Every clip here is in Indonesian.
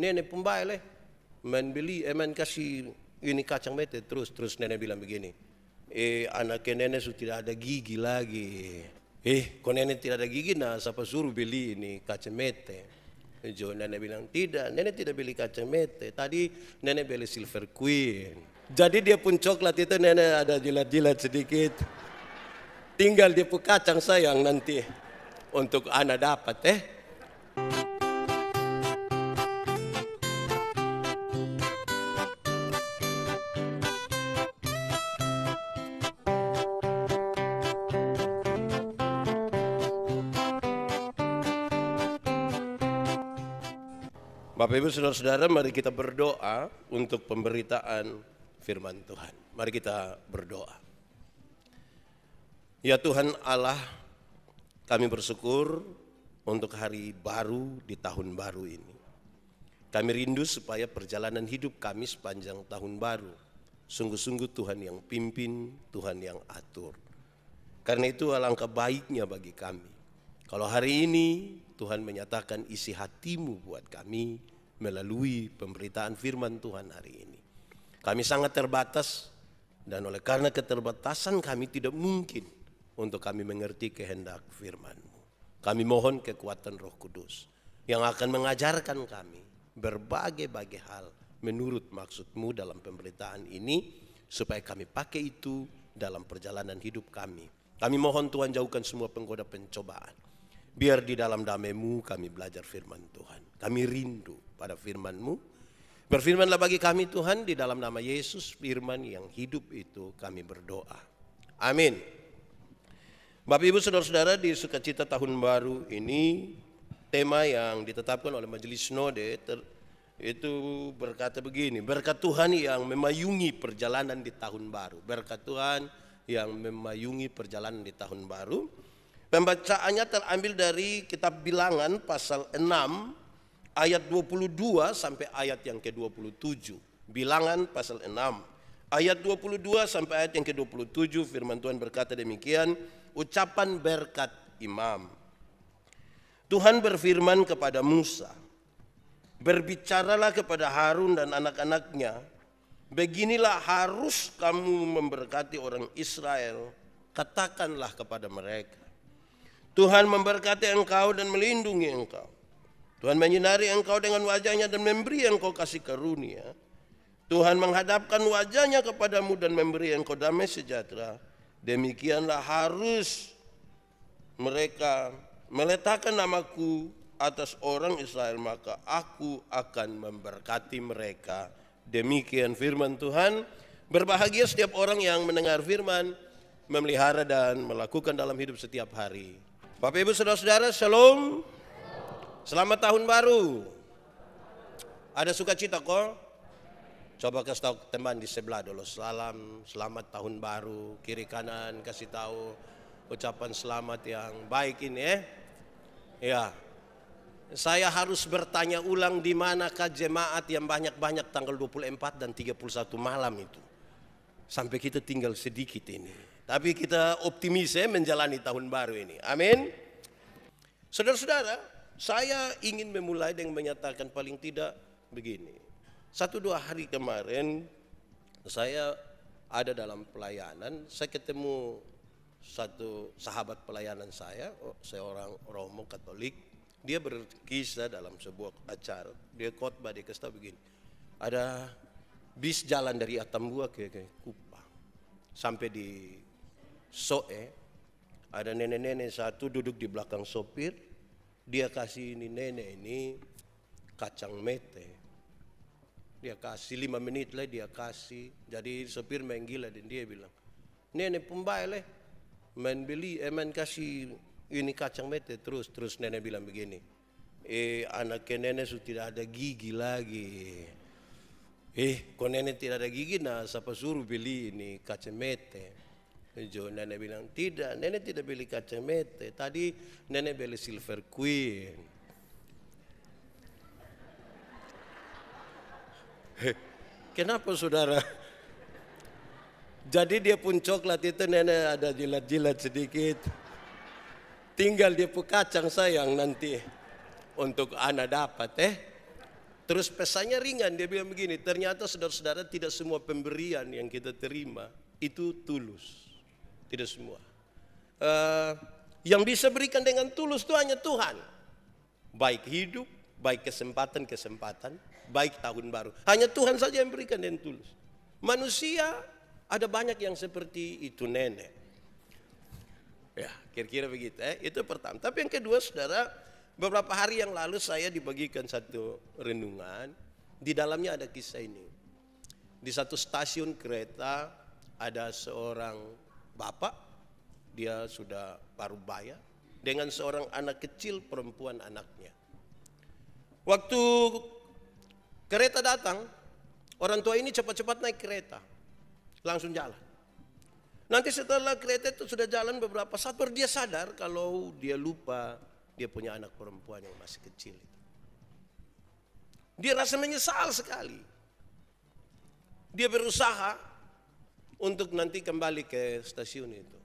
nenek pembaik leh, main kasih ini kacang mete terus nenek bilang begini, anaknya nenek sudah tidak ada gigi lagi. Kok nenek tidak ada gigi, nah siapa suruh beli ini kacang mete? Jo, nenek bilang tidak, nenek tidak beli kacang mete. Tadi nenek beli Silver Queen. Jadi dia pun coklat itu nenek ada jilat-jilat sedikit. Tinggal dia pun kacang sayang nanti untuk anak dapat Bapak Ibu Saudara-saudara, mari kita berdoa untuk pemberitaan firman Tuhan. Mari kita berdoa. Ya Tuhan Allah, kami bersyukur untuk hari baru di tahun baru ini. Kami rindu supaya perjalanan hidup kami sepanjang tahun baru sungguh-sungguh Tuhan yang pimpin, Tuhan yang atur. Karena itu alangkah baiknya bagi kami kalau hari ini Tuhan menyatakan isi hatimu buat kami melalui pemberitaan firman Tuhan hari ini. Kami sangat terbatas dan oleh karena keterbatasan kami tidak mungkin untuk kami mengerti kehendak firman-Mu. Kami mohon kekuatan Roh Kudus yang akan mengajarkan kami berbagai-bagai hal menurut maksud-Mu dalam pemberitaan ini supaya kami pakai itu dalam perjalanan hidup kami. Kami mohon Tuhan jauhkan semua penggoda pencobaan. Biar di dalam damai-Mu kami belajar firman Tuhan. Kami rindu pada firman-Mu. Berfirmanlah bagi kami Tuhan, di dalam nama Yesus firman yang hidup itu kami berdoa. Amin. Bapak Ibu Saudara-saudara, di sukacita tahun baru ini tema yang ditetapkan oleh Majelis Sinode itu berkata begini, berkat Tuhan yang memayungi perjalanan di tahun baru. Berkat Tuhan yang memayungi perjalanan di tahun baru. Pembacaannya terambil dari kitab Bilangan pasal 6 ayat 22 sampai ayat yang ke-27. Bilangan pasal 6 ayat 22 sampai ayat yang ke-27, firman Tuhan berkata demikian, ucapan berkat imam. Tuhan berfirman kepada Musa, berbicaralah kepada Harun dan anak-anaknya, beginilah harus kamu memberkati orang Israel, katakanlah kepada mereka, Tuhan memberkati engkau dan melindungi engkau. Tuhan menyinari engkau dengan wajahnya dan memberi engkau kasih karunia. Tuhan menghadapkan wajahnya kepadamu dan memberi engkau damai sejahtera. Demikianlah harus mereka meletakkan namaku atas orang Israel, maka aku akan memberkati mereka. Demikian firman Tuhan. Berbahagia setiap orang yang mendengar firman, memelihara dan melakukan dalam hidup setiap hari. Bapak Ibu Saudara-saudara, Shalom. Selamat tahun baru. Ada sukacita kok? Coba kasih tahu teman di sebelah dulu. Salam, selamat tahun baru. Kiri kanan kasih tahu ucapan selamat yang baik ini ya. Saya harus bertanya ulang di manakah jemaat yang banyak-banyak tanggal 24 dan 31 malam itu. Sampai kita tinggal sedikit ini. Tapi kita optimis menjalani tahun baru ini. Amin. Saudara-saudara, saya ingin memulai dengan menyatakan paling tidak begini. 1-2 hari kemarin saya ada dalam pelayanan. Saya ketemu satu sahabat pelayanan saya, seorang Romo Katolik. Dia berkisah dalam sebuah acara. Dia khotbah, dia kasih tahu begini. Ada bis jalan dari Atambua ke Kupang. Sampai di Soe, ada nenek-nenek satu duduk di belakang sopir. Dia kasih ini nenek ini kacang mete. Dia kasih 5 menit lah dia kasih. Jadi sopir main gila dan dia bilang, nenek pembaik leh, main kasih ini kacang mete terus nenek bilang begini, anaknya nenek sudah tidak ada gigi lagi. Kok nenek tidak ada gigi, nah siapa suruh beli ini kacang mete? Jo, nenek bilang tidak, nenek tidak beli kacang mete. Tadi nenek beli Silver Queen. Kenapa saudara? Jadi dia pun coklat itu nenek ada jilat-jilat sedikit. Tinggal dia pun kacang sayang nanti untuk anak dapat Terus pesannya ringan, dia bilang begini, ternyata saudara-saudara tidak semua pemberian yang kita terima itu tulus. Tidak semua. Yang bisa berikan dengan tulus itu hanya Tuhan. Baik hidup, baik kesempatan-kesempatan, baik tahun baru. Hanya Tuhan saja yang berikan dengan tulus. Manusia ada banyak yang seperti itu nenek. Ya, kira-kira begitu. Itu pertama. Tapi yang kedua, saudara, beberapa hari yang lalu saya dibagikan satu renungan. Di dalamnya ada kisah ini. Di satu stasiun kereta ada seorang bapak, dia sudah parubaya, dengan seorang anak kecil perempuan anaknya. Waktu kereta datang, orang tua ini cepat-cepat naik kereta, langsung jalan. Nanti setelah kereta itu sudah jalan beberapa saat, baru dia sadar kalau dia lupa dia punya anak perempuan yang masih kecil. Dia rasa menyesal sekali. Dia berusaha untuk nanti kembali ke stasiun itu.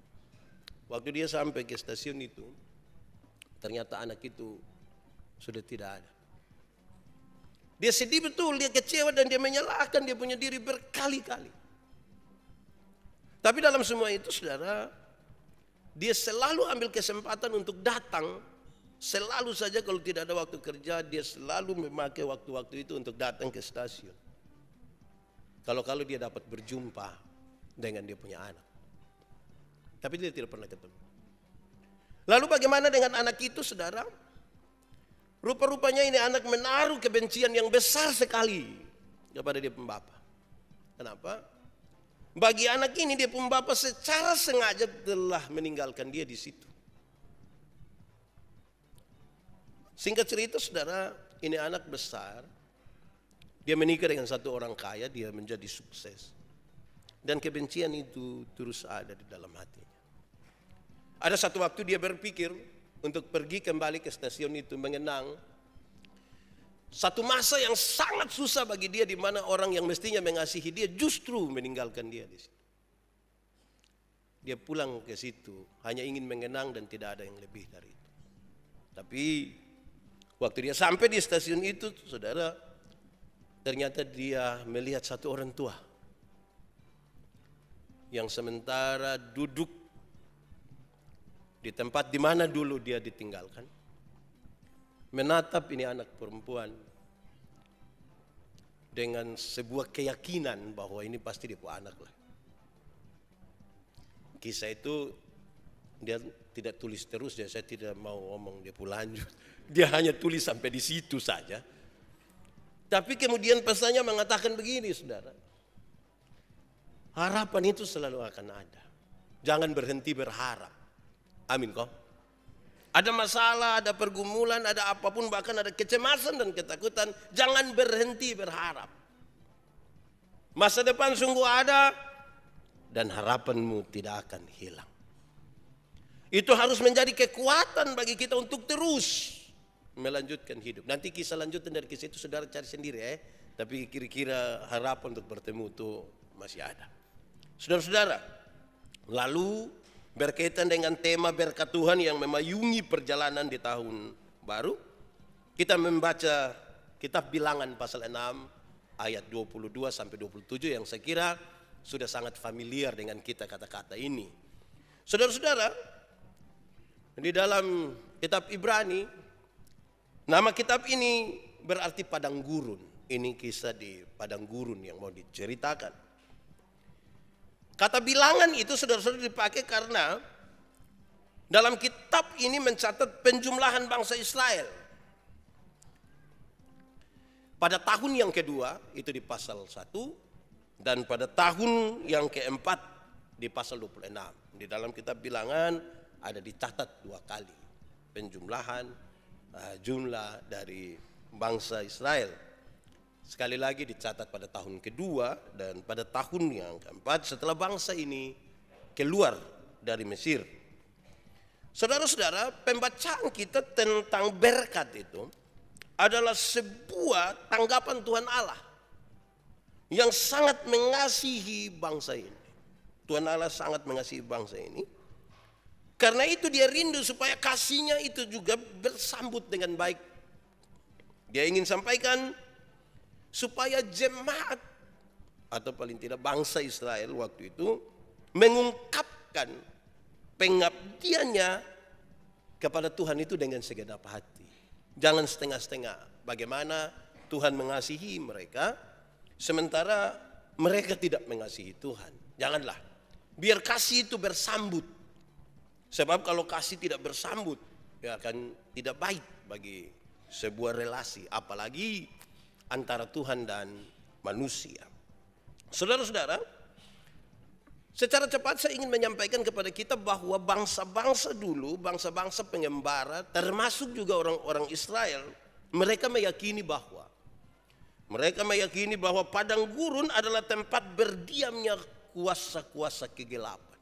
Waktu dia sampai ke stasiun itu, ternyata anak itu sudah tidak ada. Dia sedih betul, dia kecewa dan dia menyalahkan dia punya diri berkali-kali. Tapi dalam semua itu, saudara, dia selalu ambil kesempatan untuk datang. Selalu saja kalau tidak ada waktu kerja, dia selalu memakai waktu-waktu itu untuk datang ke stasiun. Kalau dia dapat berjumpa dengan dia punya anak. Tapi dia tidak pernah ketemu. Lalu bagaimana dengan anak itu, saudara? Rupa-rupanya ini anak menaruh kebencian yang besar sekali kepada dia pembapa. Kenapa? Bagi anak ini dia pembapa secara sengaja telah meninggalkan dia di situ. Singkat cerita, saudara, ini anak besar. Dia menikah dengan satu orang kaya, dia menjadi sukses. Dan kebencian itu terus ada di dalam hatinya. Ada satu waktu dia berpikir untuk pergi kembali ke stasiun itu, mengenang satu masa yang sangat susah bagi dia, di mana orang yang mestinya mengasihi dia justru meninggalkan dia di situ. Dia pulang ke situ hanya ingin mengenang dan tidak ada yang lebih dari itu. Tapi waktu dia sampai di stasiun itu, saudara, ternyata dia melihat satu orang tua yang sementara duduk di tempat di mana dulu dia ditinggalkan, menatap ini anak perempuan dengan sebuah keyakinan bahwa ini pasti dia punya anak lah. Kisah itu dia tidak tulis terus, ya saya tidak mau ngomong dia pun lanjut. Dia hanya tulis sampai di situ saja. Tapi kemudian pesannya mengatakan begini, saudara. Harapan itu selalu akan ada. Jangan berhenti berharap. Amin kok. Ada masalah, ada pergumulan, ada apapun, bahkan ada kecemasan dan ketakutan. Jangan berhenti berharap. Masa depan sungguh ada dan harapanmu tidak akan hilang. Itu harus menjadi kekuatan bagi kita untuk terus melanjutkan hidup. Nanti kisah lanjutan dari kisah itu saudara cari sendiri ya. Tapi kira-kira harapan untuk bertemu itu masih ada. Saudara-saudara, lalu berkaitan dengan tema berkat Tuhan yang memayungi perjalanan di tahun baru, kita membaca kitab Bilangan pasal 6 ayat 22 sampai 27 yang saya kira sudah sangat familiar dengan kita kata-kata ini. Saudara-saudara, di dalam kitab Ibrani, nama kitab ini berarti padang gurun. Ini kisah di padang gurun yang mau diceritakan. Kata bilangan itu saudara-saudara dipakai karena dalam kitab ini mencatat penjumlahan bangsa Israel. Pada tahun yang kedua itu di pasal 1 dan pada tahun yang keempat di pasal 26. Di dalam kitab bilangan ada dicatat 2 kali penjumlahan jumlah dari bangsa Israel. Sekali lagi dicatat pada tahun kedua dan pada tahun yang keempat setelah bangsa ini keluar dari Mesir. Saudara-saudara, pembacaan kita tentang berkat itu adalah sebuah tanggapan Tuhan Allah yang sangat mengasihi bangsa ini. Tuhan Allah sangat mengasihi bangsa ini. Karena itu dia rindu supaya kasihnya itu juga bersambut dengan baik. Dia ingin sampaikan supaya jemaat atau paling tidak bangsa Israel waktu itu mengungkapkan pengabdiannya kepada Tuhan itu dengan segenap hati. Jangan setengah-setengah. Bagaimana Tuhan mengasihi mereka sementara mereka tidak mengasihi Tuhan. Janganlah. Biar kasih itu bersambut. Sebab kalau kasih tidak bersambut, ya akan tidak baik bagi sebuah relasi, apalagi antara Tuhan dan manusia. Saudara-saudara, secara cepat saya ingin menyampaikan kepada kita bahwa bangsa-bangsa dulu, bangsa-bangsa pengembara, termasuk juga orang-orang Israel, mereka meyakini bahwa padang gurun adalah tempat berdiamnya kuasa-kuasa kegelapan.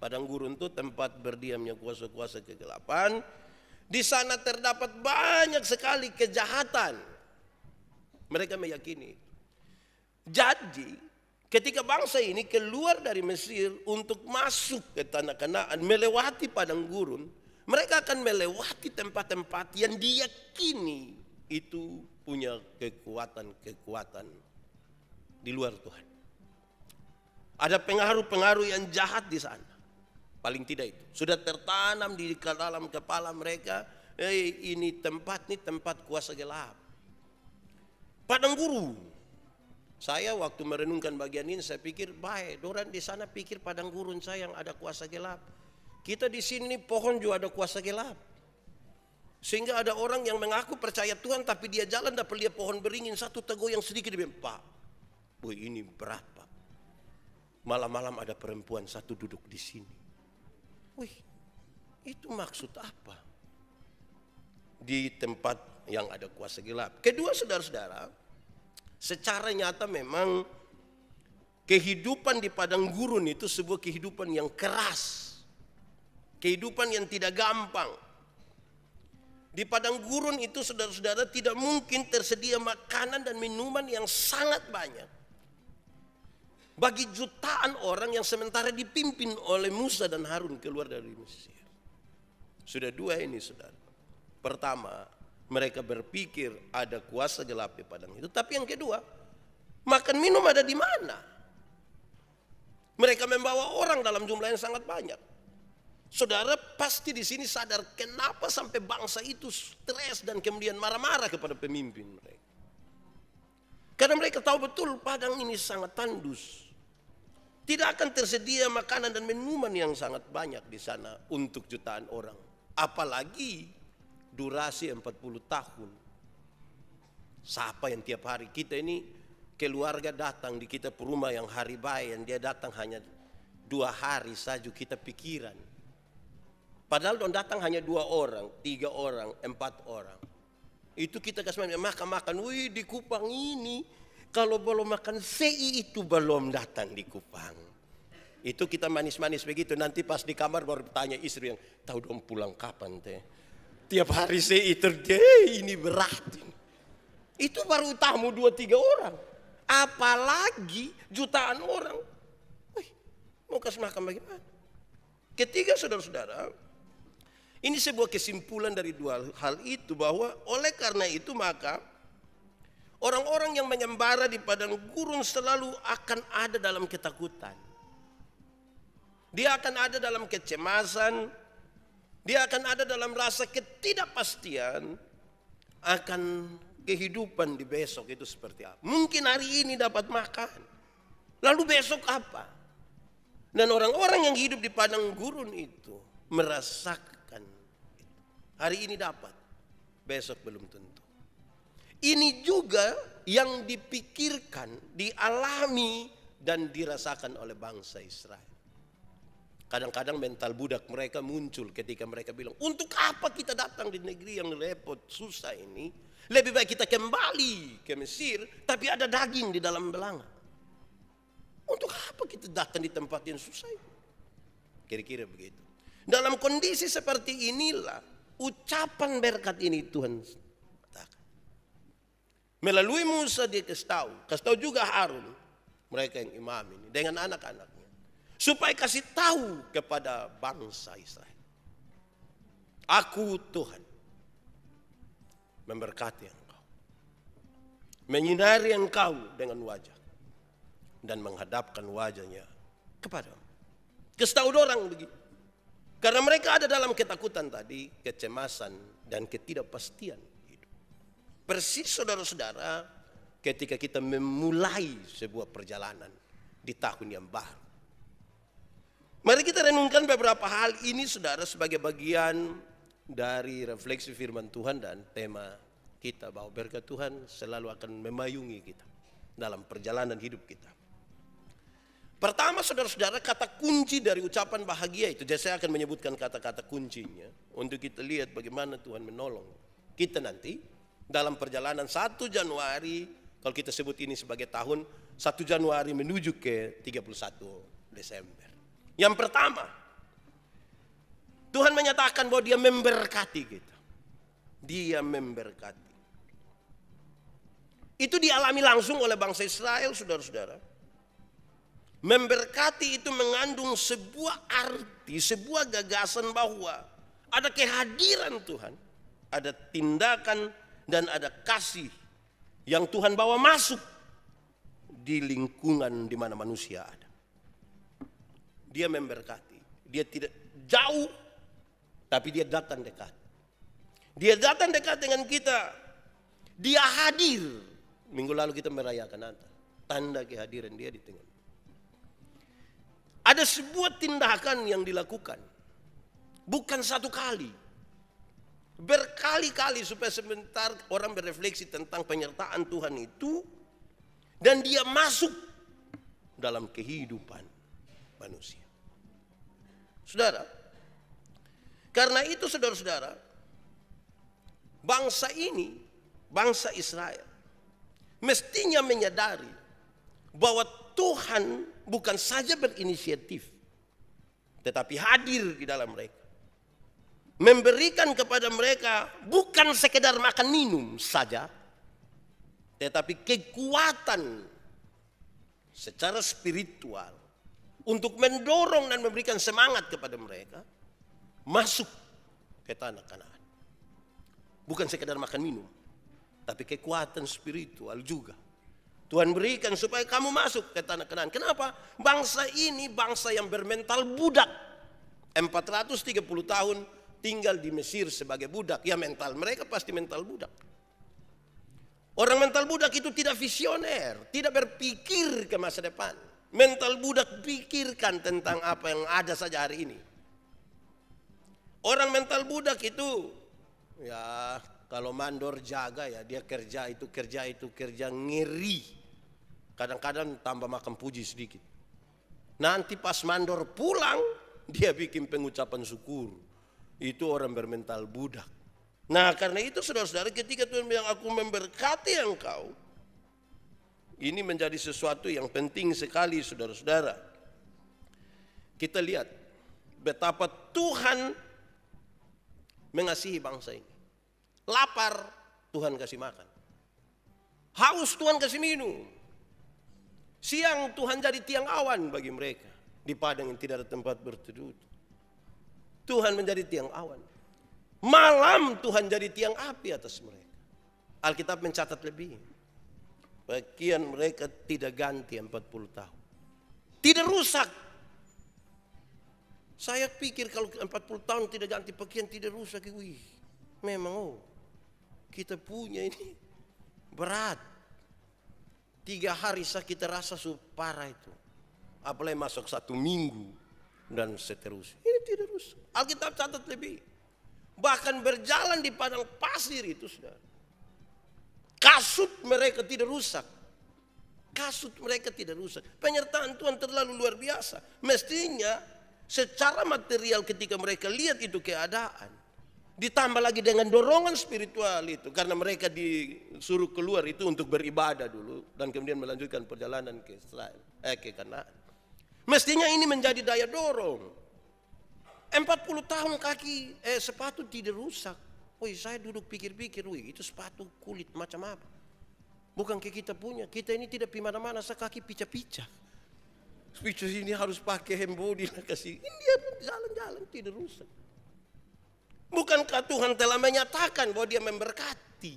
Padang gurun itu tempat berdiamnya kuasa-kuasa kegelapan. Di sana terdapat banyak sekali kejahatan. Mereka meyakini. Jadi ketika bangsa ini keluar dari Mesir untuk masuk ke tanah Kanaan, melewati padang gurun, mereka akan melewati tempat-tempat yang diyakini itu punya kekuatan-kekuatan di luar Tuhan. Ada pengaruh-pengaruh yang jahat di sana. Paling tidak itu sudah tertanam di dalam kepala mereka. Ini tempat kuasa gelap. Padang gurun. Saya waktu merenungkan bagian ini saya pikir baik. Orang di sana pikir padang gurun saya yang ada kuasa gelap. Kita di sini pohon juga ada kuasa gelap. Sehingga ada orang yang mengaku percaya Tuhan tapi dia jalan dapat lihat pohon beringin satu teguh yang sedikit dia bilang, Pak, ini berapa? Malam-malam ada perempuan satu duduk di sini. Wih, itu maksud apa? Di tempat yang ada kuasa gelap. Kedua, saudara-saudara, secara nyata memang kehidupan di padang gurun itu sebuah kehidupan yang keras. Kehidupan yang tidak gampang. Di padang gurun itu saudara-saudara tidak mungkin tersedia makanan dan minuman yang sangat banyak. Bagi jutaan orang yang sementara dipimpin oleh Musa dan Harun keluar dari Mesir. Sudah dua ini saudara. Pertama, mereka berpikir ada kuasa gelap di padang itu. Tapi yang kedua, makan minum ada di mana? Mereka membawa orang dalam jumlah yang sangat banyak. Saudara pasti di sini sadar kenapa sampai bangsa itu stres dan kemudian marah-marah kepada pemimpin mereka. Karena mereka tahu betul padang ini sangat tandus. Tidak akan tersedia makanan dan minuman yang sangat banyak di sana untuk jutaan orang. Apalagi durasi 40 tahun. Siapa yang tiap hari kita ini keluarga datang di kita rumah yang hari bayan, dia datang hanya 2 hari saja kita pikiran. Padahal don datang hanya 2 orang, 3 orang, 4 orang. Itu kita kasih makan. Wih di Kupang ini kalau belum makan sei itu belum datang di Kupang. Itu kita manis-manis begitu. Nanti pas di kamar baru tanya istri yang tahu dong pulang kapan teh. Tiap hari sei itu ini berat. Itu baru tamu 2-3 orang. Apalagi jutaan orang. Wih, mau kasih makan bagaimana? Ketiga saudara-saudara, ini sebuah kesimpulan dari 2 hal itu bahwa oleh karena itu maka orang-orang yang mengembara di padang gurun selalu akan ada dalam ketakutan. Dia akan ada dalam kecemasan. Dia akan ada dalam rasa ketidakpastian akan kehidupan di besok itu seperti apa. Mungkin hari ini dapat makan. Lalu besok apa? Dan orang-orang yang hidup di padang gurun itu merasakan itu. Hari ini dapat, besok belum tentu. Ini juga yang dipikirkan, dialami dan dirasakan oleh bangsa Israel. Kadang-kadang mental budak mereka muncul ketika mereka bilang, untuk apa kita datang di negeri yang repot, susah ini? Lebih baik kita kembali ke Mesir, tapi ada daging di dalam belanga. Untuk apa kita datang di tempat yang susah ini? Kira-kira begitu. Dalam kondisi seperti inilah, ucapan berkat ini Tuhan katakan. Melalui Musa dia kasih tahu juga Harun, mereka yang imam ini, dengan anak-anaknya. Supaya kasih tahu kepada bangsa Israel. Aku Tuhan memberkati engkau. menyinari engkau dengan wajah dan menghadapkan wajahnya kepadamu. Kasih tahu orang begitu. Karena mereka ada dalam ketakutan tadi, kecemasan dan ketidakpastian hidup. Persis saudara-saudara ketika kita memulai sebuah perjalanan di tahun yang baru. Mari kita renungkan beberapa hal ini saudara sebagai bagian dari refleksi firman Tuhan dan tema kita bahwa berkat Tuhan selalu akan memayungi kita dalam perjalanan hidup kita. Pertama saudara-saudara, kata kunci dari ucapan bahagia itu, jadi saya akan menyebutkan kata-kata kuncinya untuk kita lihat bagaimana Tuhan menolong kita nanti dalam perjalanan 1 Januari, kalau kita sebut ini sebagai tahun 1 Januari menuju ke 31 Desember. Yang pertama, Tuhan menyatakan bahwa Dia memberkati kita. Dia memberkati. Itu dialami langsung oleh bangsa Israel, saudara-saudara. Memberkati itu mengandung sebuah arti, sebuah gagasan bahwa ada kehadiran Tuhan, ada tindakan dan ada kasih yang Tuhan bawa masuk di lingkungan di mana manusia ada. Dia memberkati. Dia tidak jauh, tapi dia datang dekat. Dia datang dekat dengan kita. Dia hadir. Minggu lalu kita merayakan Natal. Tanda kehadiran Dia di tengah. Ada sebuah tindakan yang dilakukan. Bukan satu kali. Berkali-kali supaya sebentar orang berefleksi tentang penyertaan Tuhan itu. Dan Dia masuk dalam kehidupan manusia. Saudara, karena itu saudara-saudara, bangsa ini, bangsa Israel, mestinya menyadari bahwa Tuhan bukan saja berinisiatif, tetapi hadir di dalam mereka. Memberikan kepada mereka bukan sekedar makan minum saja, tetapi kekuatan secara spiritual untuk mendorong dan memberikan semangat kepada mereka masuk ke tanah Kanaan. Bukan sekedar makan minum, tapi kekuatan spiritual juga Tuhan berikan supaya kamu masuk ke tanah Kanaan. Kenapa? Bangsa ini bangsa yang bermental budak. 430 tahun tinggal di Mesir sebagai budak. Ya mental mereka pasti mental budak. Orang mental budak itu tidak visioner, tidak berpikir ke masa depan. Mental budak pikirkan tentang apa yang ada saja hari ini. Orang mental budak itu ya kalau mandor jaga ya dia kerja kerja ngeri. Kadang-kadang tambah makan puji sedikit. Nanti pas mandor pulang dia bikin pengucapan syukur. Itu orang bermental budak. Nah karena itu saudara-saudara ketika Tuhan bilang aku memberkati engkau. Ini menjadi sesuatu yang penting sekali saudara-saudara. Kita lihat betapa Tuhan mengasihi bangsa ini. Lapar Tuhan kasih makan. Haus Tuhan kasih minum. Siang Tuhan jadi tiang awan bagi mereka. Di padang yang tidak ada tempat berteduh. Tuhan menjadi tiang awan. Malam Tuhan jadi tiang api atas mereka. Alkitab mencatat lebih. Pakaian mereka tidak ganti 40 tahun. Tidak rusak. Saya pikir kalau 40 tahun tidak ganti pakaian tidak rusak. Wih, memang kita punya ini berat. 3 hari kita rasa parah itu. Apalagi masuk 1 minggu dan seterusnya. Ini tidak rusak. Alkitab catat lebih. Bahkan berjalan di padang pasir itu sudah. Kasut mereka tidak rusak. Kasut mereka tidak rusak. Penyertaan Tuhan terlalu luar biasa. Mestinya secara material ketika mereka lihat itu keadaan. Ditambah lagi dengan dorongan spiritual itu. Karena mereka disuruh keluar itu untuk beribadah dulu. Dan kemudian melanjutkan perjalanan ke Israel. Ke Kanaan. Mestinya ini menjadi daya dorong. 40 tahun sepatu tidak rusak. Wih saya duduk pikir-pikir. Wih itu sepatu kulit macam apa. Bukan kayak kita punya. Kita ini tidak pergi mana-mana. Kaki pica-pica. Pica ini harus pakai hembodi. Kasih. Ini dia jalan-jalan tidak rusak. Bukankah Tuhan telah menyatakan bahwa Dia memberkati?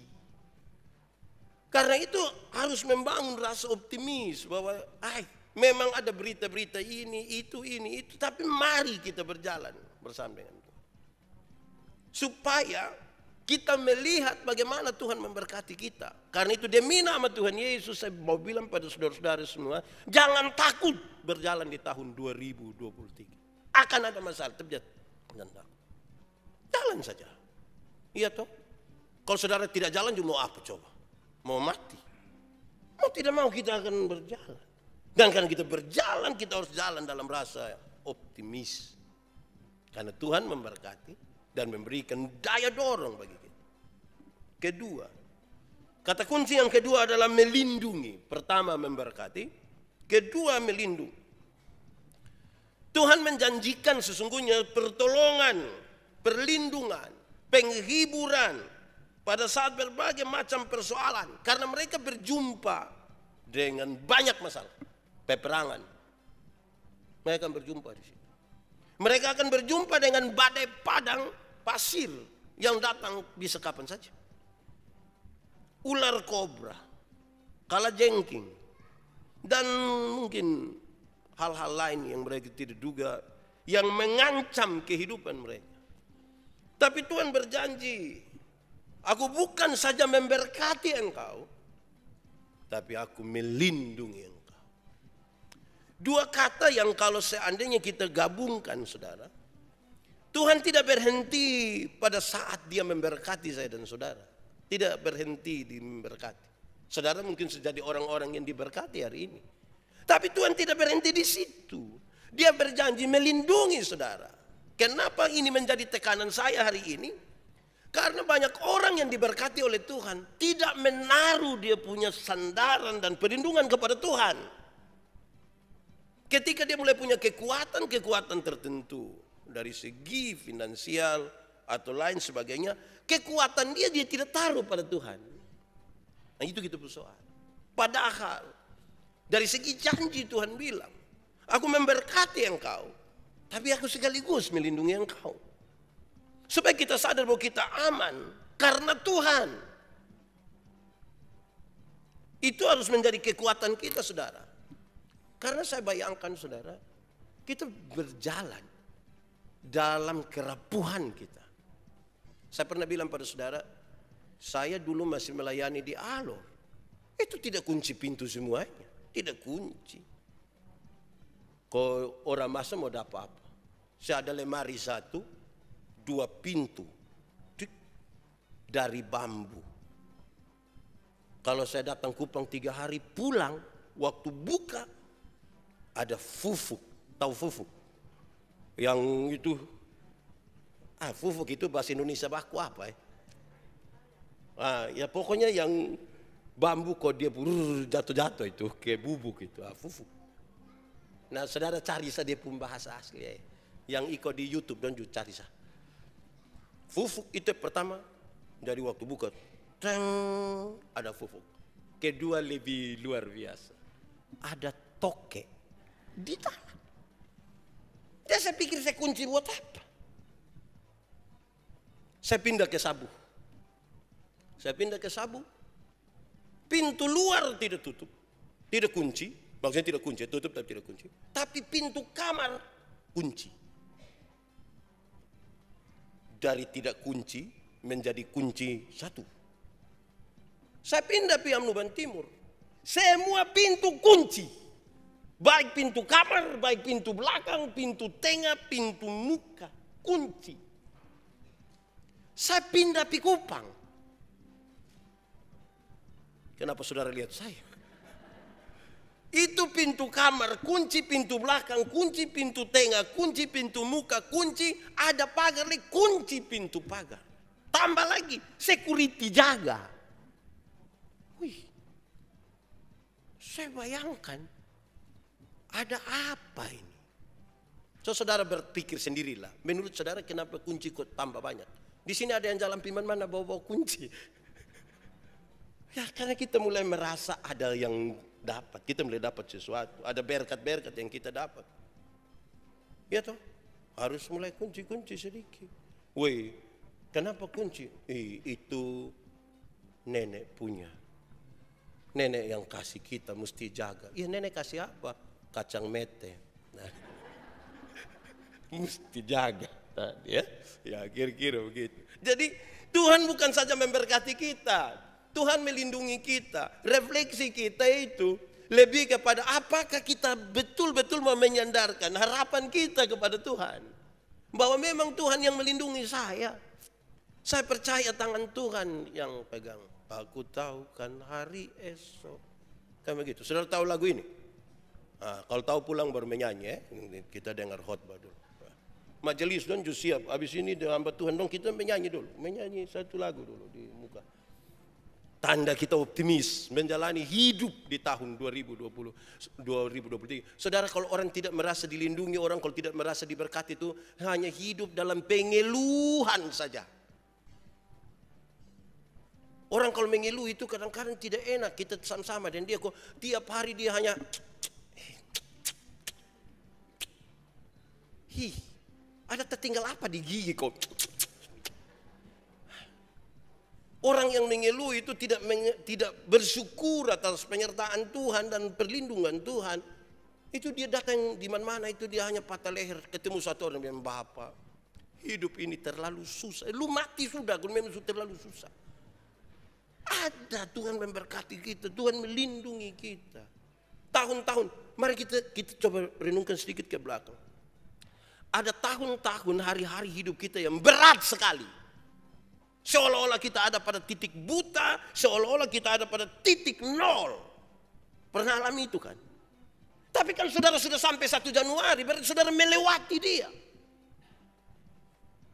Karena itu harus membangun rasa optimis bahwa memang ada berita-berita ini, itu, tapi mari kita berjalan bersama dengan Tuhan. Supaya kita melihat bagaimana Tuhan memberkati kita. Karena itu demi nama Tuhan Yesus saya mau bilang pada saudara-saudara semua, jangan takut berjalan di tahun 2023. Akan ada masalah, tapi jangan takut. Jalan saja. Iya toh? Kalau saudara tidak jalan juga mau apa coba? Mau mati? Mau tidak mau kita akan berjalan. Dan karena kita berjalan, kita harus jalan dalam rasa optimis. Karena Tuhan memberkati dan memberikan daya dorong bagi kita. Kedua, kata kunci yang kedua adalah melindungi. Pertama memberkati, kedua melindungi. Tuhan menjanjikan sesungguhnya pertolongan, perlindungan, penghiburan pada saat berbagai macam persoalan. Karena mereka berjumpa dengan banyak masalah, peperangan. Mereka akan berjumpa di sini. Mereka akan berjumpa dengan badai padang pasir yang datang bisa kapan saja. Ular kobra, kalajengking, dan mungkin hal-hal lain yang mereka tidak duga yang mengancam kehidupan mereka. Tapi Tuhan berjanji, aku bukan saja memberkati engkau, tapi aku melindungi engkau. Dua kata yang kalau seandainya kita gabungkan saudara, Tuhan tidak berhenti pada saat dia memberkati saya dan saudara. Tidak berhenti di memberkati. Saudara mungkin jadi orang-orang yang diberkati hari ini. Tapi Tuhan tidak berhenti di situ. Dia berjanji melindungi saudara. Kenapa ini menjadi tekanan saya hari ini? Karena banyak orang yang diberkati oleh Tuhan tidak menaruh dia punya sandaran dan perlindungan kepada Tuhan. Ketika dia mulai punya kekuatan tertentu dari segi finansial atau lain sebagainya, kekuatan dia tidak taruh pada Tuhan. Nah itu gitu persoalan. Padahal dari segi janji Tuhan bilang, aku memberkati engkau, tapi aku sekaligus melindungi engkau. Supaya kita sadar bahwa kita aman karena Tuhan. Itu harus menjadi kekuatan kita saudara. Karena saya bayangkan saudara, kita berjalan dalam kerapuhan kita. Saya pernah bilang pada saudara, saya dulu masih melayani di Alor. Itu tidak kunci pintu semuanya, tidak kunci. Kalau orang masa mau dapat apa? Saya ada lemari satu, 2 pintu dari bambu. Kalau saya datang Kupang 3 hari pulang, waktu buka ada fufuk, tahu fufuk? Yang itu, fufuk itu bahasa Indonesia baku apa ya? Ya pokoknya yang bambu kok dia jatuh-jatuh itu, kayak bubuk itu, fufuk. Nah saudara cari saja dia pun bahasa asli ya. Yang ikut di YouTube dan juga cari saja. Fufuk itu pertama dari waktu buka, ada fufuk. Kedua lebih luar biasa, ada toke di tangan. Ya saya pikir saya kunci buat apa? Saya pindah ke sabu. Pintu luar tidak tutup, tidak kunci. Maksudnya tidak kunci, tutup tapi tidak kunci. Tapi pintu kamar kunci. Dari tidak kunci menjadi kunci satu. Saya pindah ke Amnuban Timur. Semua pintu kunci. Baik pintu kamar, baik pintu belakang, pintu tengah, pintu muka, kunci. Saya pindah ke Kupang. Kenapa saudara lihat saya? Itu pintu kamar, kunci pintu belakang, kunci pintu tengah, kunci pintu muka, kunci ada pagar, kunci pintu pagar. Tambah lagi, security jaga. Wih, saya bayangkan ada apa ini? So saudara berpikir sendirilah. Menurut saudara kenapa kunci kok tambah banyak? Di sini ada yang jalan piman mana bawa-bawa kunci. Ya karena kita mulai merasa ada yang dapat. Kita mulai dapat sesuatu. Ada berkat-berkat yang kita dapat. Ya toh? Harus mulai kunci-kunci sedikit. Woi, kenapa kunci? Itu nenek punya. Nenek yang kasih kita mesti jaga. Iya, nenek kasih apa? Kacang mete. Nah, mesti jaga. Nah, ya kira-kira begitu. Jadi Tuhan bukan saja memberkati kita, Tuhan melindungi kita. Refleksi kita itu lebih kepada apakah kita betul-betul mau menyandarkan harapan kita kepada Tuhan. Bahwa memang Tuhan yang melindungi saya. Saya percaya tangan Tuhan yang pegang. Aku tahu kan hari esok. Kan begitu. Saudara tahu lagu ini? Nah, kalau tahu pulang baru menyanyi ya. Kita dengar khotbah dulu. Majelis dong siap. Habis ini hamba Tuhan dong kita menyanyi dulu. Menyanyi satu lagu dulu di muka. Tanda kita optimis menjalani hidup di tahun 2023. Saudara, kalau orang tidak merasa dilindungi, orang kalau tidak merasa diberkati itu hanya hidup dalam pengeluhan saja. Orang kalau mengeluh itu kadang-kadang tidak enak, kita sama-sama dan dia kok tiap hari dia hanya ada tertinggal apa di gigi kok. Orang yang mengeluh itu tidak bersyukur atas penyertaan Tuhan dan perlindungan Tuhan. Itu dia datang di mana-mana itu dia hanya patah leher. Ketemu satu orang yang Bapak, hidup ini terlalu susah. Lu mati sudah, kalau memang sudah terlalu susah. Ada Tuhan memberkati kita, Tuhan melindungi kita. Tahun-tahun, mari kita coba renungkan sedikit ke belakang. Ada tahun-tahun hari-hari hidup kita yang berat sekali. Seolah-olah kita ada pada titik buta, seolah-olah kita ada pada titik nol. Pernah alami itu kan? Tapi kan saudara sudah sampai 1 Januari, berarti saudara melewati dia.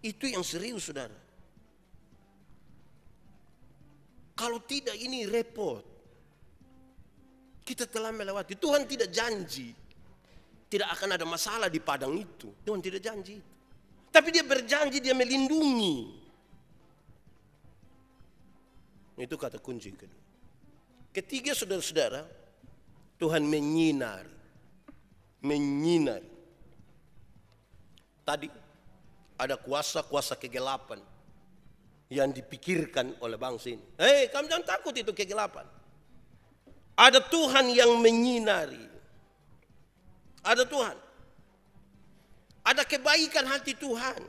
Itu yang serius saudara. Kalau tidak ini repot. Kita telah melewati. Tuhan tidak janji tidak akan ada masalah di padang itu. Tuhan tidak janji itu. Tapi dia berjanji dia melindungi. Itu kata kunci kedua. Ketiga saudara-saudara, Tuhan menyinari. Menyinari. Tadi ada kuasa-kuasa kegelapan yang dipikirkan oleh bangsa ini. Kamu jangan takut itu kegelapan. Ada Tuhan yang menyinari. Ada Tuhan. Ada kebaikan hati Tuhan.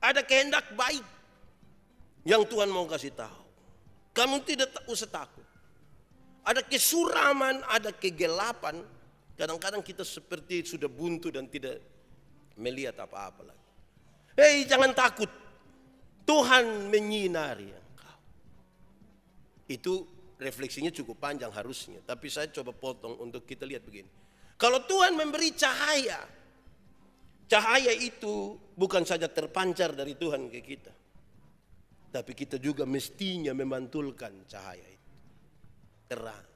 Ada kehendak baik yang Tuhan mau kasih tahu. Kamu tidak usah takut. Ada kesuraman, ada kegelapan. Kadang-kadang kita seperti sudah buntu dan tidak melihat apa-apa lagi. Jangan takut. Tuhan menyinari engkau. Itu refleksinya cukup panjang harusnya. Tapi saya coba potong untuk kita lihat begini. Kalau Tuhan memberi cahaya. Cahaya itu bukan saja terpancar dari Tuhan ke kita. Tapi kita juga mestinya memantulkan cahaya itu. Terang.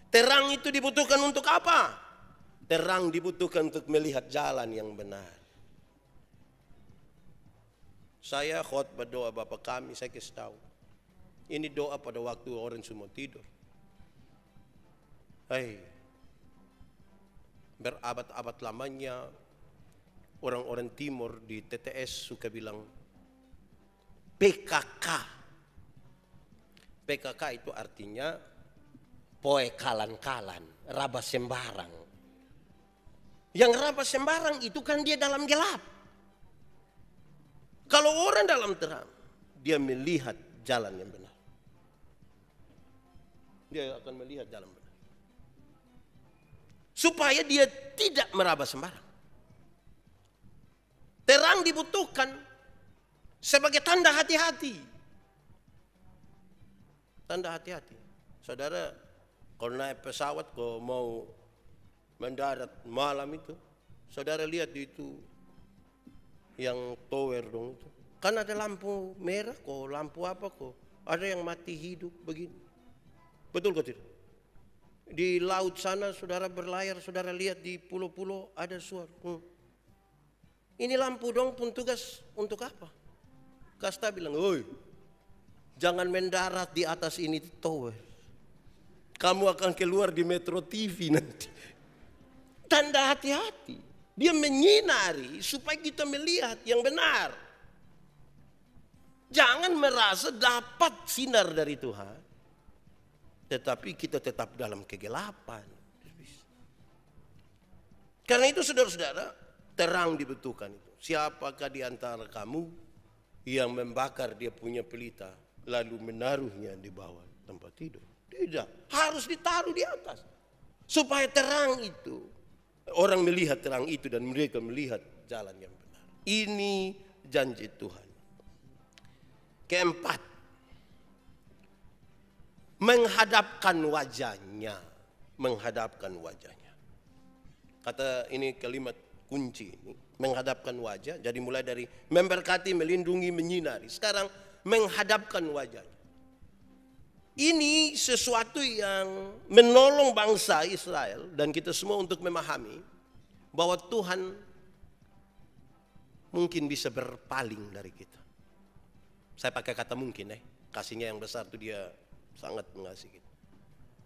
Terang itu dibutuhkan untuk apa? Terang dibutuhkan untuk melihat jalan yang benar. Saya khotbah doa Bapa kami, saya kasih tahu. Ini doa pada waktu orang semua tidur. Berabad-abad lamanya orang-orang timur di TTS suka bilang PKK. PKK itu artinya poe kalan-kalan, raba sembarang. Yang raba sembarang itu kan dia dalam gelap. Kalau orang dalam terang, dia melihat jalan yang benar. Dia akan melihat jalan benar. Supaya dia tidak meraba sembarang. Terang dibutuhkan sebagai tanda hati-hati. Tanda hati-hati. Saudara, kalau naik pesawat, kalau mau mendarat malam itu, saudara lihat itu yang tower dong itu. Kan ada lampu merah kok, lampu apa kok. Ada yang mati hidup begini. Betul kok tidak? Di laut sana saudara berlayar, saudara lihat di pulau-pulau ada suara. Ini lampu dong pun tugas untuk apa? Kasta bilang, "Oi, jangan mendarat di atas ini tower. Kamu akan keluar di Metro TV nanti." Tanda hati-hati. Dia menyinari supaya kita melihat yang benar. Jangan merasa dapat sinar dari Tuhan. tetapi kita tetap dalam kegelapan. Karena itu saudara-saudara, terang dibutuhkan itu. Siapakah di antara kamu yang membakar dia punya pelita lalu menaruhnya di bawah tempat tidur? Tidak, harus ditaruh di atas. Supaya terang itu, orang melihat terang itu dan mereka melihat jalan yang benar. Ini janji Tuhan. Keempat, menghadapkan wajahnya. Menghadapkan wajahnya. Kata ini kalimat kunci ini, menghadapkan wajah. Jadi mulai dari memberkati, melindungi, menyinari. Sekarang menghadapkan wajahnya. Ini sesuatu yang menolong bangsa Israel dan kita semua untuk memahami bahwa Tuhan mungkin bisa berpaling dari kita. Saya pakai kata mungkin kasihnya yang besar itu dia sangat mengasihi kita.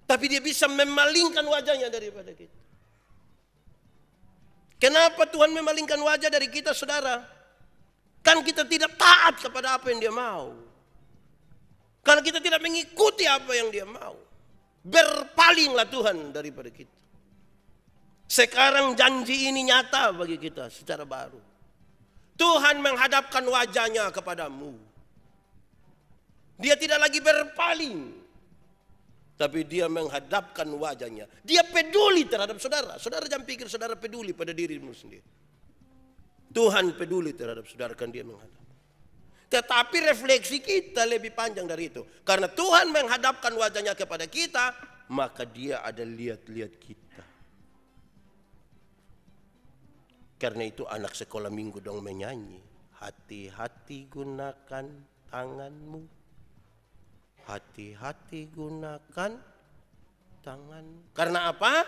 Tapi dia bisa memalingkan wajahnya daripada kita. Kenapa Tuhan memalingkan wajah dari kita, saudara? Kan kita tidak taat kepada apa yang dia mau. Karena kita tidak mengikuti apa yang dia mau. Berpalinglah Tuhan daripada kita. Sekarang janji ini nyata bagi kita secara baru. Tuhan menghadapkan wajahnya kepadamu. Dia tidak lagi berpaling. Tapi dia menghadapkan wajahnya. Dia peduli terhadap saudara. Saudara jangan pikir saudara peduli pada dirimu sendiri. Tuhan peduli terhadap saudara kan dia menghadap. Tetapi refleksi kita lebih panjang dari itu. Karena Tuhan menghadapkan wajahnya kepada kita, maka dia ada lihat-lihat kita. Karena itu anak sekolah minggu dong menyanyi. Hati-hati gunakan tanganmu. Hati-hati gunakan tangan. Karena apa?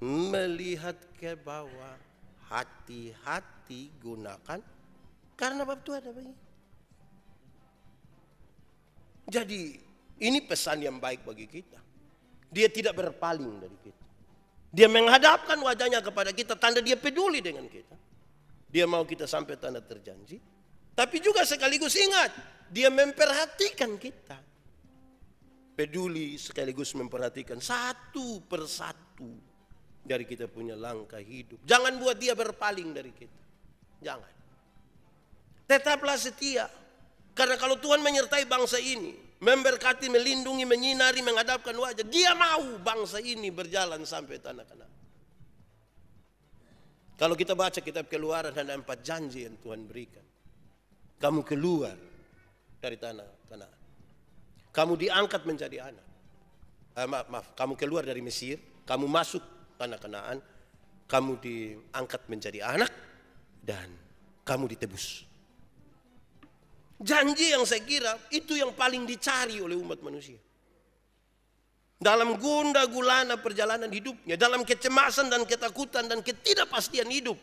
Melihat ke bawah. Hati-hati gunakan. Karena bab itu ada bagi. Jadi ini pesan yang baik bagi kita. Dia tidak berpaling dari kita. Dia menghadapkan wajahnya kepada kita. Tanda dia peduli dengan kita. Dia mau kita sampai tanda terjanji. Tapi juga sekaligus ingat, dia memperhatikan kita. Peduli sekaligus memperhatikan satu persatu dari kita punya langkah hidup. Jangan buat dia berpaling dari kita. Jangan. Tetaplah setia. Karena kalau Tuhan menyertai bangsa ini, memberkati, melindungi, menyinari, menghadapkan wajah, dia mau bangsa ini berjalan sampai tanah Kanaan. Kalau kita baca kitab Keluaran, ada 4 janji yang Tuhan berikan. Kamu keluar dari tanah Kanaan. Kamu diangkat menjadi anak. Kamu keluar dari Mesir, kamu masuk tanah Kanaan, kamu diangkat menjadi anak, dan kamu ditebus. Janji yang saya kira itu yang paling dicari oleh umat manusia. Dalam gundah gulana perjalanan hidupnya, dalam kecemasan dan ketakutan dan ketidakpastian hidup.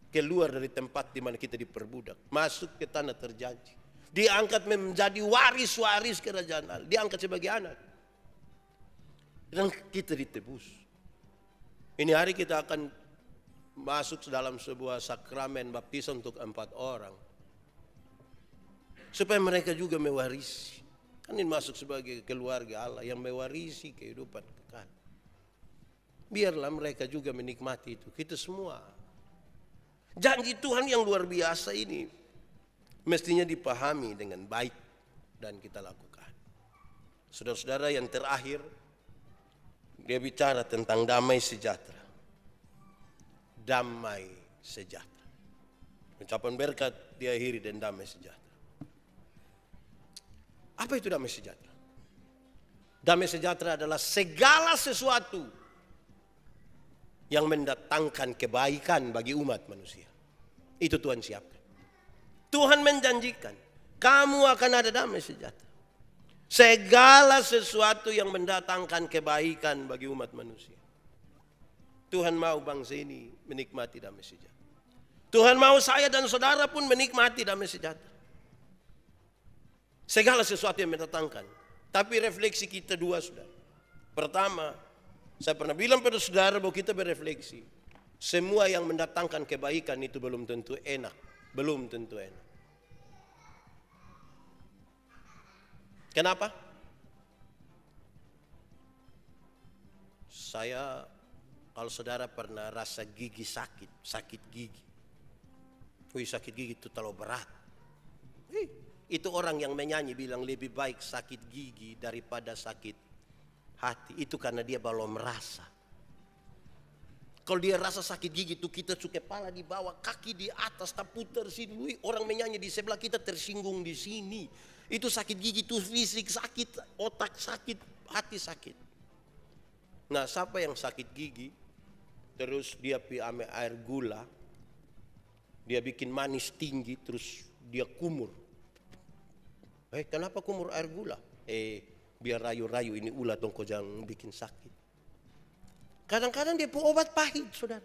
Keluar dari tempat di mana kita diperbudak, masuk ke tanah terjanji, diangkat menjadi waris-waris kerajaan Allah, diangkat sebagai anak, dan kita ditebus. Ini hari kita akan masuk dalam sebuah sakramen baptisan untuk 4 orang, supaya mereka juga mewarisi. Kan ini masuk sebagai keluarga Allah yang mewarisi kehidupan kekal. Biarlah mereka juga menikmati itu. Kita semua. Janji Tuhan yang luar biasa ini mestinya dipahami dengan baik dan kita lakukan. Saudara-saudara, yang terakhir dia bicara tentang damai sejahtera. Damai sejahtera. Ucapan berkat diakhiri dan damai sejahtera. Apa itu damai sejahtera? Damai sejahtera adalah segala sesuatu yang mendatangkan kebaikan bagi umat manusia. Itu Tuhan siapkan. Tuhan menjanjikan, kamu akan ada damai sejahtera. Segala sesuatu yang mendatangkan kebaikan bagi umat manusia. Tuhan mau bangsa ini menikmati damai sejahtera. Tuhan mau saya dan saudara pun menikmati damai sejahtera. Segala sesuatu yang mendatangkan. Tapi refleksi kita 2 saudara. Pertama, saya pernah bilang pada saudara bahwa kita berefleksi. Semua yang mendatangkan kebaikan itu belum tentu enak. Belum tentu enak. Kenapa? Kalau saudara pernah rasa gigi sakit gigi. Sakit gigi itu terlalu berat. Itu orang yang menyanyi bilang lebih baik sakit gigi daripada sakit hati. Itu karena dia belum merasa. Kalau dia rasa sakit gigi itu kita suka kepala di bawah, kaki di atas, tak putar sini. Orang menyanyi di sebelah kita tersinggung di sini. Itu sakit gigi itu fisik sakit, otak sakit, hati sakit. Nah, siapa yang sakit gigi, terus dia ambil air gula, dia bikin manis tinggi, terus dia kumur. Kenapa kumur air gula? Biar rayu-rayu ini ulah dong, kau jangan bikin sakit. Kadang-kadang dia pun obat pahit, saudara.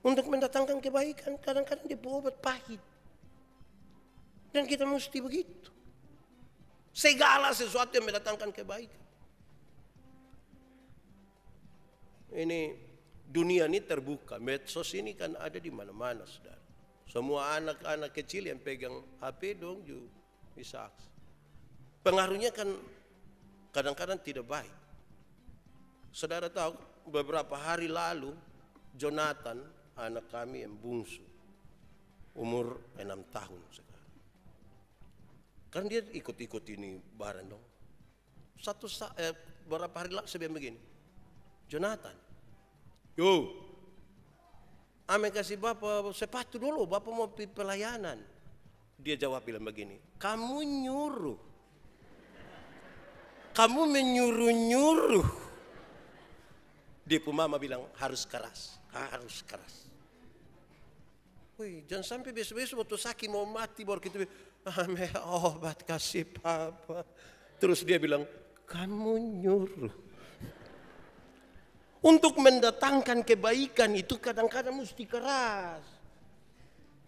Untuk mendatangkan kebaikan, kadang-kadang dia pun obat pahit. Dan kita mesti begitu. Segala sesuatu yang mendatangkan kebaikan. Ini dunia ini terbuka, medsos ini kan ada di mana-mana, saudara. Semua anak-anak kecil yang pegang HP dong juga bisa akses. Pengaruhnya kan kadang-kadang tidak baik. Saudara tahu beberapa hari lalu Jonathan, anak kami yang bungsu, umur 6 tahun sekarang. Kan dia ikut-ikut ini bareng dong. Beberapa hari lalu saya bilang begini, Jonathan, ame kasih bapak sepatu dulu, bapak mau pergi pelayanan. Dia jawab bilang begini, kamu menyuruh. Dia pun mama bilang harus keras. Jangan sampai besok-besok waktu sakit mau mati baru kita ame obat kasih papa. Terus dia bilang, kamu nyuruh. Untuk mendatangkan kebaikan itu kadang-kadang mesti keras.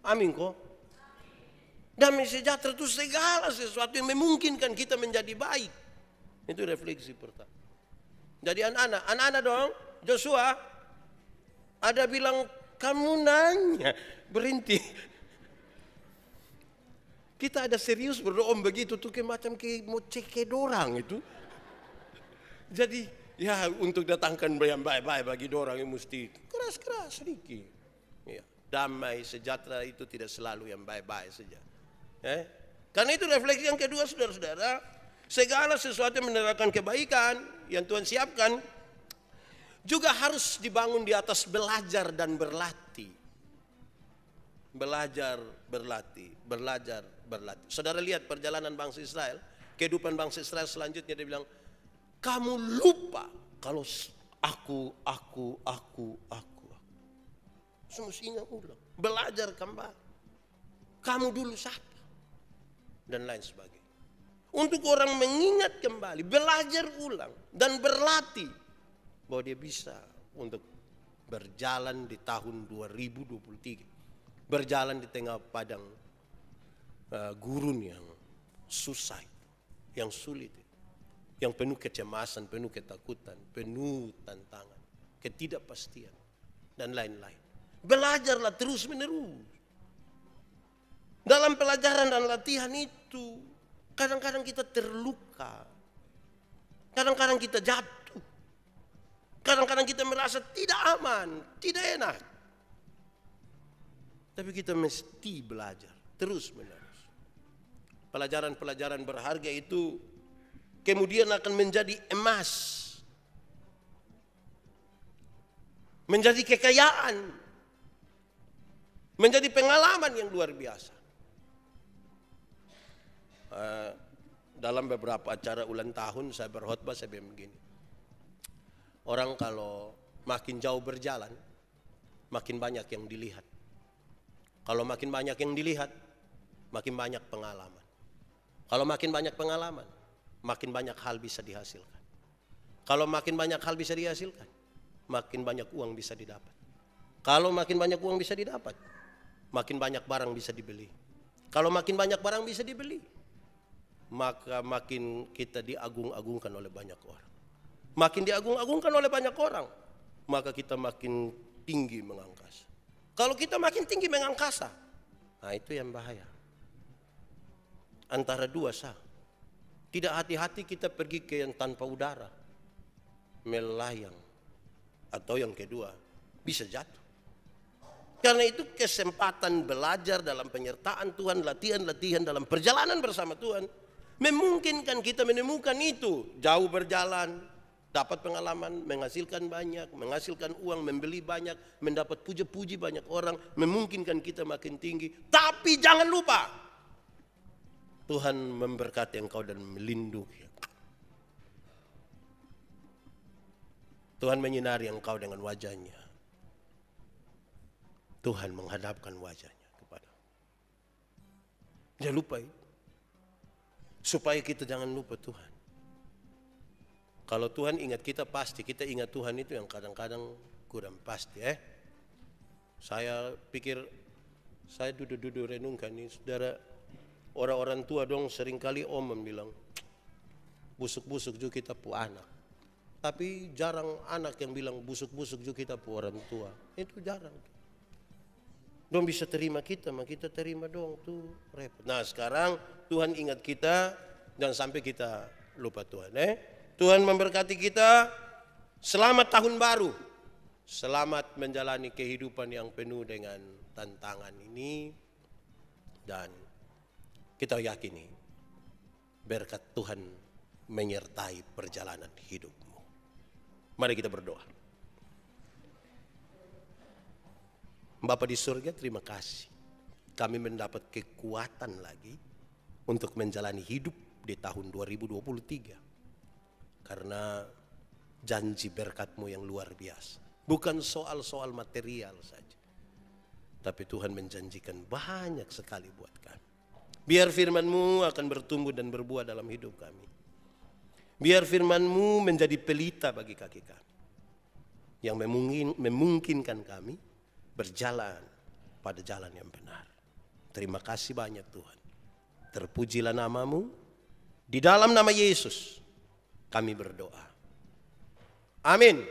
Amin kok. Damai sejahtera itu segala sesuatu yang memungkinkan kita menjadi baik. Itu refleksi pertama. Jadi anak-anak dong, Joshua, ada bilang kamu nanya, berhenti. Kita ada serius berdoa begitu tuh macam mau cek dorang itu. Jadi ya untuk datangkan yang baik-baik bagi dorang yang mesti keras-keras sedikit. Ya, damai sejahtera itu tidak selalu yang baik-baik saja. Karena itu refleksi yang kedua, saudara-saudara, segala sesuatu yang mendatangkan kebaikan yang Tuhan siapkan juga harus dibangun di atas belajar dan berlatih. Belajar, berlatih. Saudara lihat perjalanan bangsa Israel, kehidupan bangsa Israel selanjutnya, dia bilang, kamu lupa kalau aku. Semua ingat ulang, belajar kembali. Kamu dulu siapa? Dan lain sebagainya. Untuk orang mengingat kembali, belajar ulang dan berlatih bahwa dia bisa untuk berjalan di tahun 2023. Berjalan di tengah padang gurun yang susah, yang sulit, yang penuh kecemasan, penuh ketakutan, penuh tantangan, ketidakpastian, dan lain-lain. Belajarlah terus menerus. Dalam pelajaran dan latihan itu, kadang-kadang kita terluka, kadang-kadang kita jatuh, kadang-kadang kita merasa tidak aman, tidak enak. Tapi kita mesti belajar terus menerus. Pelajaran-pelajaran berharga itu kemudian akan menjadi emas, menjadi kekayaan, menjadi pengalaman yang luar biasa. Dalam beberapa acara ulang tahun saya berkhotbah, saya bilang begini, orang kalau makin jauh berjalan makin banyak yang dilihat. Kalau makin banyak yang dilihat makin banyak pengalaman. Kalau makin banyak pengalaman makin banyak hal bisa dihasilkan. Kalau makin banyak hal bisa dihasilkan makin banyak uang bisa didapat. Kalau makin banyak uang bisa didapat makin banyak barang bisa dibeli. Kalau makin banyak barang bisa dibeli, maka makin kita diagung-agungkan oleh banyak orang. Makin diagung-agungkan oleh banyak orang, maka kita makin tinggi mengangkasa. Kalau kita makin tinggi mengangkasa, nah itu yang bahaya. Antara dua sah. Tidak hati-hati kita pergi ke yang tanpa udara, melayang. Atau yang kedua, bisa jatuh. Karena itu kesempatan belajar dalam penyertaan Tuhan, latihan-latihan dalam perjalanan bersama Tuhan, memungkinkan kita menemukan itu. Jauh berjalan, dapat pengalaman, menghasilkan banyak, menghasilkan uang, membeli banyak, mendapat puji-puji banyak orang, memungkinkan kita makin tinggi. Tapi jangan lupa, Tuhan memberkati engkau dan melindungi. Tuhan menyinari engkau dengan wajahnya. Tuhan menghadapkan wajahnya kepada. Jangan lupa itu. Supaya kita jangan lupa Tuhan. Kalau Tuhan ingat kita pasti, kita ingat Tuhan itu yang kadang-kadang kurang pasti. Saya pikir, saya duduk-duduk renungkan ini, saudara, orang-orang tua dong seringkali bilang, busuk-busuk juga kita pu anak. Tapi jarang anak yang bilang busuk-busuk juga kita pu orang tua. Itu jarang. Dong bisa terima kita, mah kita terima dong tuh repot. Nah sekarang Tuhan ingat kita, jangan sampai kita lupa Tuhan. Tuhan memberkati kita. Selamat tahun baru. Selamat menjalani kehidupan yang penuh dengan tantangan ini. Dan kita yakini berkat Tuhan menyertai perjalanan hidupmu. Mari kita berdoa. Bapa di surga, terima kasih. Kami mendapat kekuatan lagi untuk menjalani hidup di tahun 2023. Karena janji berkat-Mu yang luar biasa. Bukan soal-soal material saja. Tapi Tuhan menjanjikan banyak sekali buat kami. Biar firman-Mu akan bertumbuh dan berbuah dalam hidup kami. Biar firman-Mu menjadi pelita bagi kaki kami. Yang memungkinkan kami berjalan pada jalan yang benar. Terima kasih banyak Tuhan. Terpujilah nama-Mu. Di dalam nama Yesus kami berdoa. Amin.